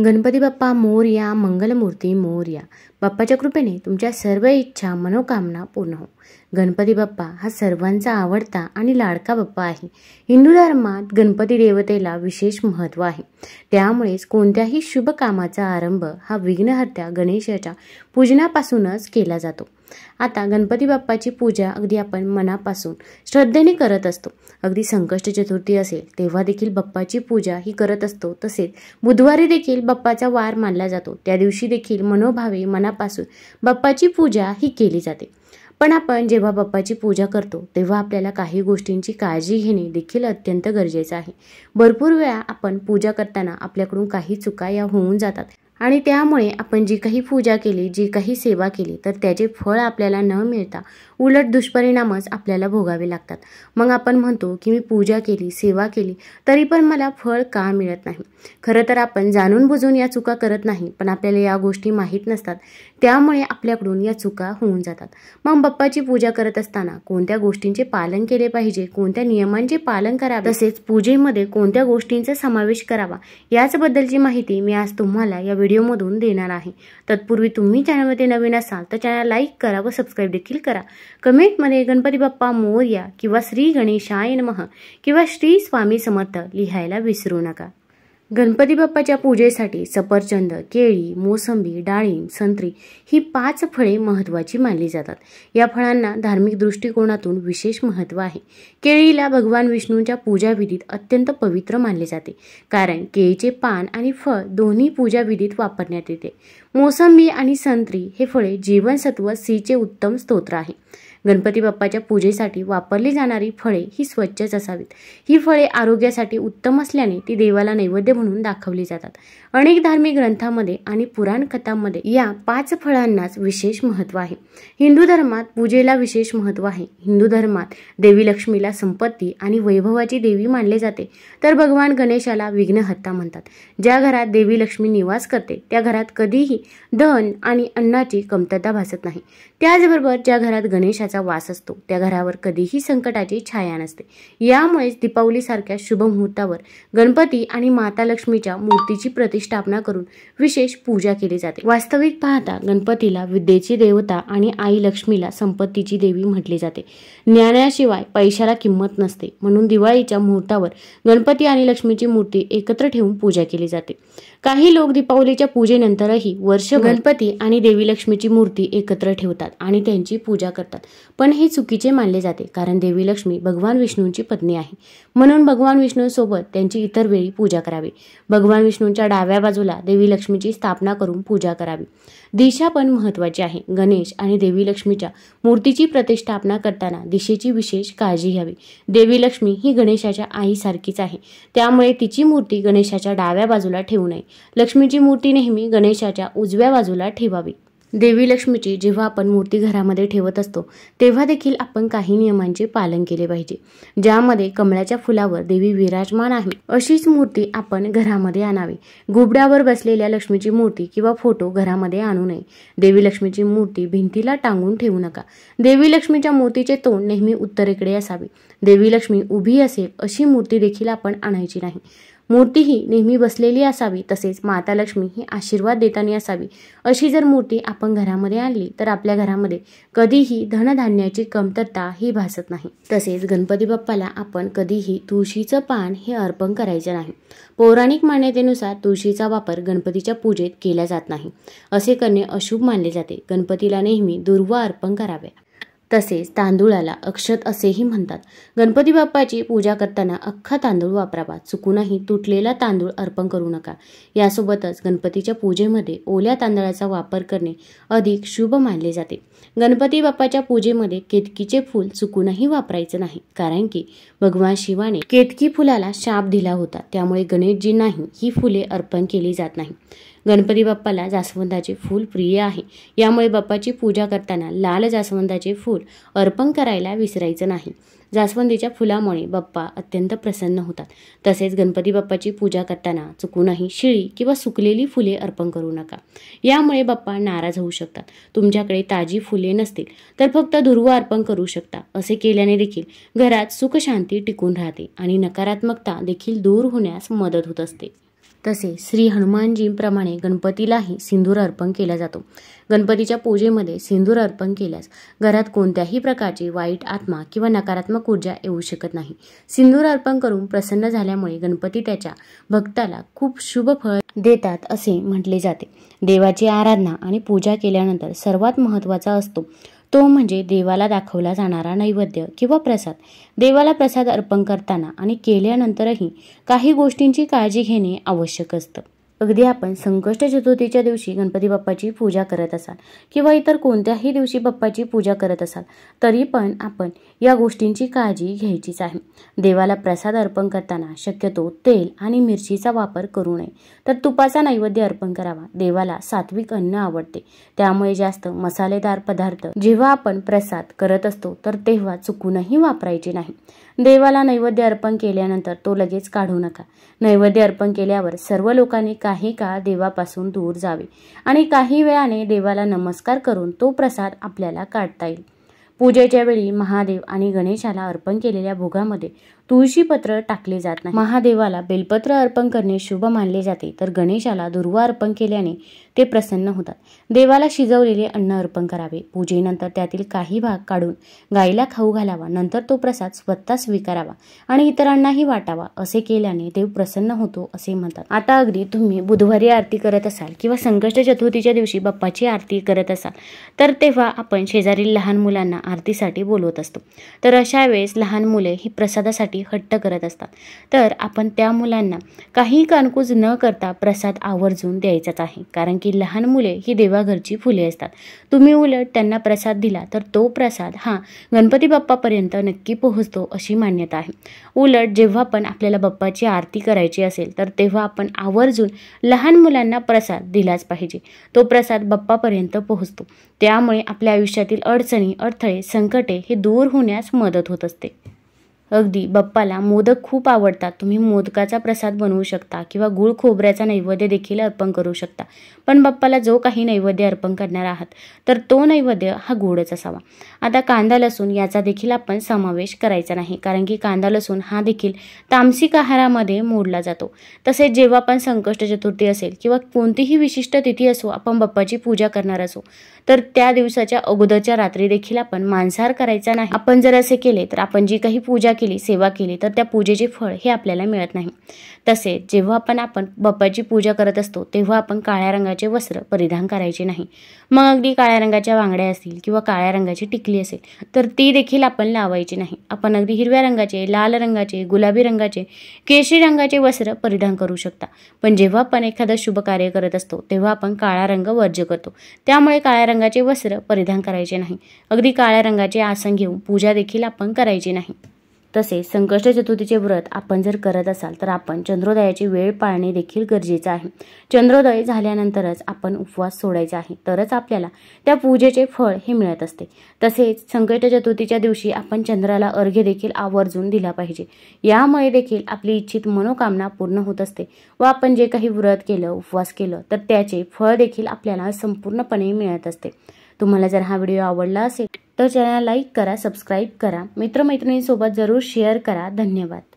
गणपती बाप्पा मोरया, मंगलमूर्ती मोरया. बाप्पाच्या कृपेने तुमच्या सर्व इच्छा मनोकामना पूर्ण हो. गणपती बाप्पा हा सर्वांचा आवडता आणि लाडका बाप्पा आहे. हिंदू धर्मात गणपती देवतेला विशेष महत्त्व आहे. त्यामुळेच कोणत्याही शुभ कामाचा आरंभ हा विघ्नहर्त्या गणेशाच्या पूजनापासूनच केला जातो. आता गणपती बाप्पाची पूजा अगदी आपण मनापासून श्रद्धेने करत असतो. अगदी संकष्ट चतुर्थी असेल तेव्हा देखील बाप्पाची पूजा ही करत असतो. तसेच बुधवारी देखील बाप्पाचा वार मानला जातो. त्या दिवशी देखील मनोभावे मनापासून बाप्पाची पूजा ही केली जाते. पण आपण जेव्हा बाप्पाची पूजा करतो तेव्हा आपल्याला काही गोष्टींची काळजी घेणे देखील अत्यंत गरजेचं आहे. भरपूर वेळा आपण पूजा करताना आपल्याकडून काही चुका या होऊन जातात आणि त्यामुळे आपण जी काही पूजा केली, जी काही सेवा केली तर त्याचे फळ आपल्याला न मिळता उलट दुष्परिणामच आपल्याला भोगावे लागतात. मग आपण म्हणतो की मी पूजा केली, सेवा केली तरी पण मला फळ का मिळत नाही. खरं तर आपण जाणून बुजून या चुका करत नाही, पण आपल्याला या गोष्टी माहीत नसतात. त्यामुळे आपल्याकडून या चुका होऊन जातात. मग बाप्पाची पूजा करत असताना कोणत्या गोष्टींचे पालन केले पाहिजे, कोणत्या नियमांचे पालन करावे, तसेच पूजेमध्ये कोणत्या गोष्टींचा समावेश करावा याचबद्दलची माहिती मी आज तुम्हाला या व्हिडिओमधून देणार आहे. तत्पूर्वी तुम्ही चॅनलमध्ये नवीन असाल तर चॅनल लाईक करा व सबस्क्राईब देखील करा. कमेंटमध्ये गणपती बाप्पा मोरया किंवा श्री गणेशाय नमः किंवा श्री स्वामी समर्थ लिहायला विसरू नका. गणपती बाप्पाच्या पूजेसाठी सफरचंद, केळी, मोसंबी, डाळिंब, संत्री ही 5 फळे महत्त्वाची मानली जातात. या फळांना धार्मिक दृष्टिकोनातून विशेष महत्त्व आहे. केळीला भगवान विष्णूंच्या पूजाविधीत अत्यंत पवित्र मानले जाते, कारण केळीचे पान आणि फळ दोन्ही पूजाविधीत वापरण्यात येते. मोसंबी आणि संत्री हे फळे जीवनसत्व सीचे उत्तम स्तोत्र आहे. गणपती बाप्पाच्या पूजेसाठी वापरली जाणारी फळे ही स्वच्छच असावीत. ही फळे आरोग्यासाठी उत्तम असल्याने ती देवाला नैवेद्य म्हणून दाखवली जातात. अनेक धार्मिक ग्रंथांमध्ये आणि पुराण कथांमध्ये या 5 फळांनाच विशेष महत्त्व आहे. हिंदू धर्मात पूजेला विशेष महत्त्व आहे. हिंदू धर्मात देवी लक्ष्मीला संपत्ती आणि वैभवाची देवी मानले जाते, तर भगवान गणेशाला विघ्नहर्ता म्हणतात. ज्या घरात देवी लक्ष्मी निवास करते त्या घरात कधीही धन आणि अन्नाची कमतरता भासत नाही. त्याचबरोबर ज्या घरात गणेशाचा वास असतो त्या घरावर कधीही संकटाची छाया नसते. यामुळेच दीपावलीसारख्या शुभ मुहूर्तावर गणपती आणि माता लक्ष्मीच्या मूर्तीची प्रतिष्ठापना करून विशेष पूजा केली जाते. वास्तविक पाहता गणपतीला विद्येची देवता आणि आई लक्ष्मीला संपत्तीची देवी म्हटले जाते. ज्ञानाशिवाय पैशाला किंमत नसते, म्हणून दिवाळीच्या मुहूर्तावर गणपती आणि लक्ष्मीची मूर्ती एकत्र ठेवून पूजा केली जाते. काही लोक दीपावलीच्या पूजेनंतरही वर्षभर गणपती आणि देवी लक्ष्मीची मूर्ती एकत्र ठेवतात आणि त्यांची पूजा करतात, पण हे चुकीचे मानले जाते. कारण देवी लक्ष्मी भगवान विष्णूंची पत्नी आहे, म्हणून भगवान विष्णूंसोबत त्यांची इतर वेळी पूजा करावी. भगवान विष्णूंच्या डाव्या बाजूला देवी लक्ष्मीची स्थापना करून पूजा करावी. दिशा पण महत्त्वाची आहे. गणेश आणि देवी लक्ष्मीच्या मूर्तीची प्रतिष्ठापना करताना दिशेची विशेष काळजी घ्यावी. देवी लक्ष्मी ही गणेशाच्या आईसारखीच आहे, त्यामुळे तिची मूर्ती गणेशाच्या डाव्या बाजूला ठेवू नये. लक्ष्मीची मूर्ती नेहमी गणेशाच्या उजव्या बाजूला ठेवावी. देवी लक्ष्मीची जेव्हा आपण मूर्ती घरामध्ये ठेवत असतो तेव्हा देखील आपण काही नियमांचे पालन केले पाहिजे. ज्यामध्ये कमळाच्या फुलावर देवी विराजमान आहे अशीच मूर्ती आपण घरामध्ये आणावी. घुबडावर बसलेल्या लक्ष्मीची मूर्ती किंवा फोटो घरामध्ये आणू नये. देवी लक्ष्मीची मूर्ती भिंतीला टांगून ठेवू नका. देवी लक्ष्मीच्या मूर्तीचे तोंड नेहमी उत्तरेकडे असावे. देवी लक्ष्मी उभी असेल अशी मूर्ती देखील आपण आणायची नाही. मूर्ती ही नेहमी बसलेली असावी. तसेच माता लक्ष्मी ही आशीर्वाद देताना असावी. अशी जर मूर्ती आपण घरामध्ये आणली तर आपल्या घरामध्ये कधीही धनधान्याची कमतरता ही भासत नाही. तसेच गणपती बाप्पाला आपण कधीही तुळशीचं पान हे अर्पण करायचे नाही. पौराणिक मान्यतेनुसार तुळशीचा वापर गणपतीच्या पूजेत केला जात नाही. असे करणे अशुभ मानले जाते. गणपतीला नेहमी दुर्वा अर्पण कराव्या. तसेच तांदूळाला अक्षत असेही म्हणतात. गणपती बाप्पाची पूजा करताना अख्खा तांदूळ वापरावा. चुकूनही तुटलेला तांदूळ अर्पण करू नका. यासोबतच गणपतीच्या पूजेमध्ये ओल्या तांदळाचा वापर करणे अधिक शुभ मानले जाते. गणपती बाप्पाच्या पूजेमध्ये केतकीचे फूल चुकूनही वापरायचे नाही, कारण की भगवान शिवाने केतकी फुलाला शाप दिला होता. त्यामुळे गणेशजींनाही ही फुले अर्पण केली जात नाही. गणपती बाप्पाला जास्वंदाचे फूल प्रिय आहे, यामुळे बाप्पाची पूजा करताना लाल जास्वंदाचे फूल अर्पण करायला विसरायचं नाही. जास्वंदीच्या फुलामुळे बाप्पा अत्यंत प्रसन्न होतात. तसेच गणपती बाप्पाची पूजा करताना चुकूनही शिळी किंवा सुकलेली फुले अर्पण करू नका. यामुळे बाप्पा नाराज होऊ शकतात. तुमच्याकडे ताजी फुले नसतील तर फक्त दुर्वा अर्पण करू शकता. असे केल्याने देखील घरात सुख शांती टिकून राहते आणि नकारात्मकता देखील दूर होण्यास मदत होत असते. तसे श्री हनुमानजींप्रमाणे गणपतीलाही सिंदूर अर्पण केला जातो। गणपतीच्या पूजेमध्ये सिंदूर अर्पण केल्यास घरात कोणत्याही प्रकारची वाईट आत्मा किंवा नकारात्मक ऊर्जा येऊ शकत नाही। सिंदूर अर्पण करून प्रसन्न झाल्यामुळे गणपती त्याच्या भक्ताला खूप शुभ फळ देतात असे म्हटले जाते। देवाची आराधना आणि पूजा केल्यानंतर सर्वात महत्त्वाचा असतो तो म्हणजे देवाला दाखवला जाणारा नैवेद्य किंवा प्रसाद। देवाला प्रसाद अर्पण करताना आणि केल्यानंतरही काही गोष्टींची काळजी घेणे आवश्यक असतं। अगदी आपण संकष्ट चतुर्थीच्या दिवशी गणपती बाप्पाची पूजा करत असाल किंवा इतर कोणत्याही दिवशी बाप्पाची पूजा करत असाल तरी पण आपण या गोष्टींची काळजी घ्यायचीच आहे। देवाला प्रसाद अर्पण करताना शक्यतो तेल आणि मिरचीचा वापर करू नये, तर तुपाचा नैवेद्य अर्पण करावा। देवाला सात्विक अन्न आवडते, त्यामुळे जास्त मसालेदार पदार्थ जेव्हा आपण प्रसाद करत असतो तर तेव्हा चुकूनही वापरायचे नाही। देवाला नैवेद्य अर्पण केल्यानंतर तो लगेच काढू नका। नैवेद्य अर्पण केल्यावर सर्व लोकांनी काही काळ देवापासून दूर जावे आणि काही वेळाने देवाला नमस्कार करून तो प्रसाद आपल्याला काढता येईल। पूजेच्या वेळी महादेव आणि गणेशाला अर्पण केलेल्या भोगामध्ये तुळशीपत्र टाकले जात नाही। महादेवाला बेलपत्र अर्पण करणे शुभ मानले जाते, तर गणेशाला दुर्वा अर्पण केल्याने ते प्रसन्न होतात। देवाला शिजवलेले अन्न अर्पण करावे। पूजेनंतर त्यातील काही भाग काढून गायीला खाऊ घालावा, नंतर तो प्रसाद स्वतः स्वीकारावा आणि इतरांनाही वाटावा। असे केल्याने देव प्रसन्न होतो असे म्हणतात। आता अगदी तुम्ही बुधवारी आरती करत असाल किंवा संकष्ट चतुर्थीच्या दिवशी बाप्पाची आरती करत असाल तर तेव्हा आपण शेजारील लहान मुलांना आरतीसाठी बोलवत असतो, तर अशा वेळेस लहान मुले ही प्रसादासाठी हट्ट करत असतात, तर आपण त्या मुलांना काही कानकूज न करता प्रसाद आवर्जून द्यायचाच आहे, कारण की लहान मुले ही देवाघरची फुले असतात। तुम्ही उलट त्यांना प्रसाद दिला तर तो प्रसाद हा गणपती बाप्पापर्यंत नक्की पोहोचतो अशी मान्यता आहे। उलट जेव्हा पण आपल्याला बाप्पाची आरती करायची असेल तर तेव्हा आपण आवर्जून लहान मुलांना प्रसाद दिलाच पाहिजे, तो प्रसाद बाप्पापर्यंत पोहोचतो। त्यामुळे आपल्या आयुष्यातील अडचणी, अडथळे, संकटे हे दूर होण्यास मदत होत असते। अगदी बाप्पाला मोदक खूप आवडतात, तुम्ही मोदकाचा प्रसाद बनवू शकता किंवा गुळ खोबऱ्याचा नैवेद्य देखील अर्पण करू शकता। पण बाप्पाला जो काही नैवेद्य अर्पण करणार आहात तर तो नैवेद्य हा गोडच असावा। आता कांदा लसूण याचा देखील आपण समावेश करायचा नाही, कारण की कांदा लसूण हा देखील तामसिक आहारामध्ये मोडला जातो। तसेच जेव्हा आपण संकष्ट चतुर्थी असेल किंवा कोणतीही विशिष्ट तिथी असो, आपण बाप्पाची पूजा करणार असो तर त्या दिवसाच्या अगोदरच्या रात्री देखील आपण मांसाहार करायचा नाही। आपण जर असे केले तर आपण जी काही पूजा केली, सेवा केली तर त्या पूजेचे फळ हे आपल्याला मिळत नाही। तसेच जेव्हा आपण बाप्पाची पूजा करत असतो तेव्हा आपण काळ्या रंगाचे वस्त्र परिधान करायचे नाही। मग अगदी काळ्या रंगाच्या बांगड्या असतील किंवा काळ्या रंगाची टिकली असेल तर ती देखील आपण लावायची नाही। आपण अगदी हिरव्या रंगाचे, लाल रंगाचे, गुलाबी रंगाचे, केशरी रंगाचे वस्त्र परिधान करू शकता। पण जेव्हा आपण एखादं शुभ कार्य करत असतो तेव्हा आपण काळा रंग वर्ज्य करतो, त्यामुळे काळ्या रंगाचे वस्त्र परिधान करायचे नाही। अगदी काळ्या रंगाचे आसन घेऊन पूजा देखील आपण करायची नाही। तसेच संकष्ट चतुर्थीचे व्रत आपण जर करत असाल तर आपण चंद्रोदयाची वेळ पाळणे देखील गरजेचे आहे। चंद्रोदय झाल्यानंतरच आपण उपवास सोडायचा आहे, तरच आपल्याला त्या पूजेचे फळ हे मिळत असते। तसेच संकष्ट चतुर्थीच्या दिवशी आपण चंद्राला अर्घ्य देखील आवर्जून दिला पाहिजे, यामुळे देखील आपली इच्छित मनोकामना पूर्ण होत असते व आपण जे काही व्रत केलं, उपवास केलं तर त्याचे फळ देखील आपल्याला संपूर्णपणे मिळत असते। तुम्हाला जर हा व्हिडिओ आवडला असेल तर चॅनल लाईक करा, सबस्क्राईब करा, मित्रमैत्रिणींसोबत जरूर शेअर करा। धन्यवाद।